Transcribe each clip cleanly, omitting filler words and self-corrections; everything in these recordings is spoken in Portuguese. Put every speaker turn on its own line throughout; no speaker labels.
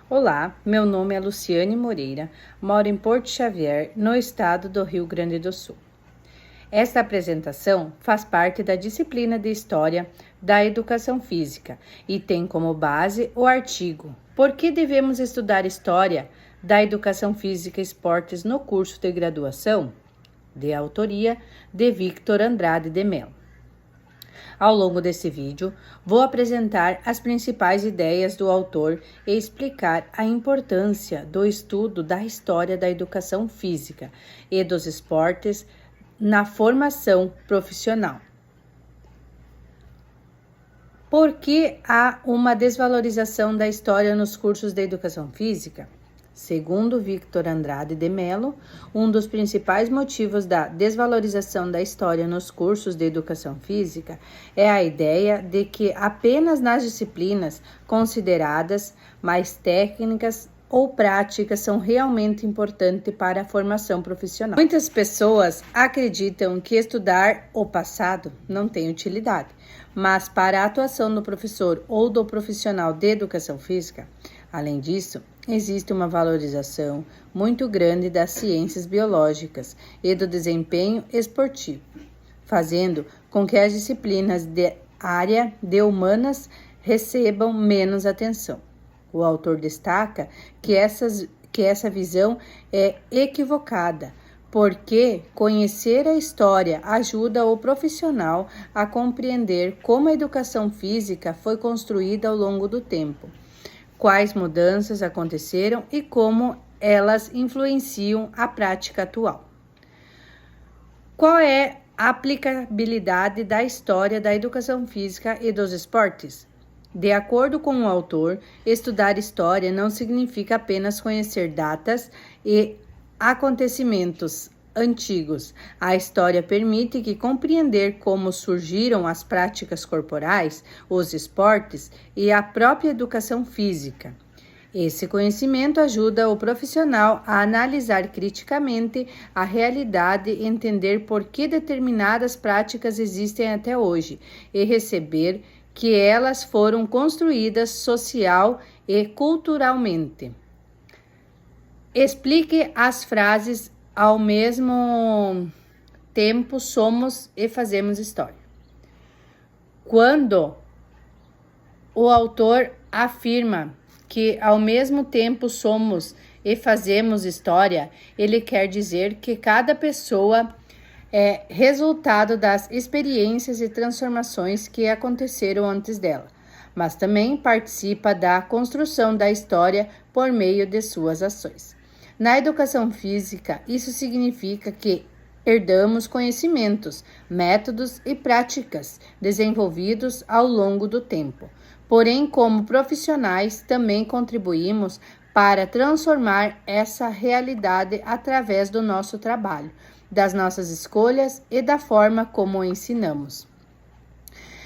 Olá, meu nome é Luciane Moreira, moro em Porto Xavier, no estado do Rio Grande do Sul. Esta apresentação faz parte da disciplina de História da Educação Física e tem como base o artigo Por que devemos estudar História da Educação Física e Esportes no curso de graduação? De autoria de Victor Andrade de Mello. Ao longo desse vídeo, vou apresentar as principais ideias do autor e explicar a importância do estudo da história da educação física e dos esportes na formação profissional. Por que há uma desvalorização da história nos cursos de educação física? Segundo Victor Andrade de Mello, um dos principais motivos da desvalorização da história nos cursos de educação física é a ideia de que apenas nas disciplinas consideradas mais técnicas ou práticas são realmente importantes para a formação profissional. Muitas pessoas acreditam que estudar o passado não tem utilidade, mas para a atuação do professor ou do profissional de educação física, além disso, existe uma valorização muito grande das ciências biológicas e do desempenho esportivo, fazendo com que as disciplinas de área de humanas recebam menos atenção. O autor destaca que essa visão é equivocada, porque conhecer a história ajuda o profissional a compreender como a educação física foi construída ao longo do tempo, quais mudanças aconteceram e como elas influenciam a prática atual. Qual é a aplicabilidade da história da educação física e dos esportes? De acordo com o autor, estudar história não significa apenas conhecer datas e acontecimentos antigos. A história permite que compreender como surgiram as práticas corporais, os esportes e a própria educação física. Esse conhecimento ajuda o profissional a analisar criticamente a realidade, entender por que determinadas práticas existem até hoje e receber que elas foram construídas social e culturalmente. Explique as frases ao mesmo tempo somos e fazemos história. Quando o autor afirma que ao mesmo tempo somos e fazemos história, ele quer dizer que cada pessoa é resultado das experiências e transformações que aconteceram antes dela, mas também participa da construção da história por meio de suas ações. Na educação física, isso significa que herdamos conhecimentos, métodos e práticas desenvolvidos ao longo do tempo. Porém, como profissionais, também contribuímos para transformar essa realidade através do nosso trabalho, das nossas escolhas e da forma como ensinamos.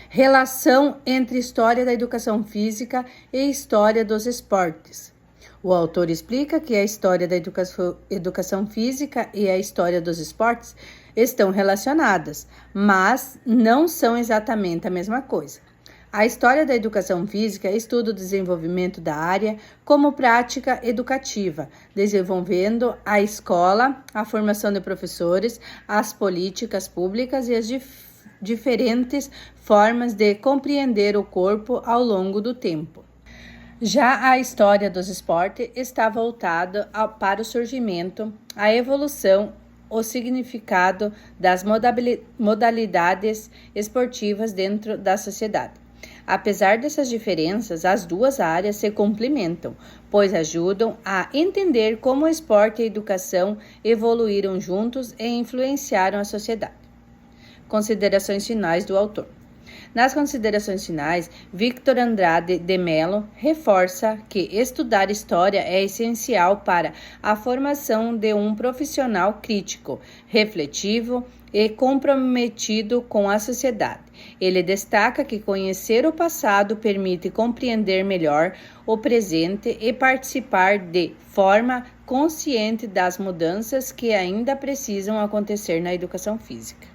Relação entre história da educação física e história dos esportes. O autor explica que a história da educação física e a história dos esportes estão relacionadas, mas não são exatamente a mesma coisa. A história da educação física estuda o desenvolvimento da área como prática educativa, desenvolvendo a escola, a formação de professores, as políticas públicas e as diferentes formas de compreender o corpo ao longo do tempo. Já a história dos esportes está voltada para o surgimento, a evolução, o significado das modalidades esportivas dentro da sociedade. Apesar dessas diferenças, as duas áreas se complementam, pois ajudam a entender como o esporte e a educação evoluíram juntos e influenciaram a sociedade. Considerações finais do autor. Nas considerações finais, Victor Andrade de Mello reforça que estudar história é essencial para a formação de um profissional crítico, refletivo e comprometido com a sociedade. Ele destaca que conhecer o passado permite compreender melhor o presente e participar de forma consciente das mudanças que ainda precisam acontecer na educação física.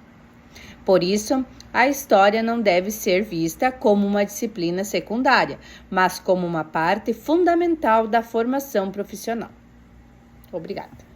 Por isso, a história não deve ser vista como uma disciplina secundária, mas como uma parte fundamental da formação profissional. Obrigada.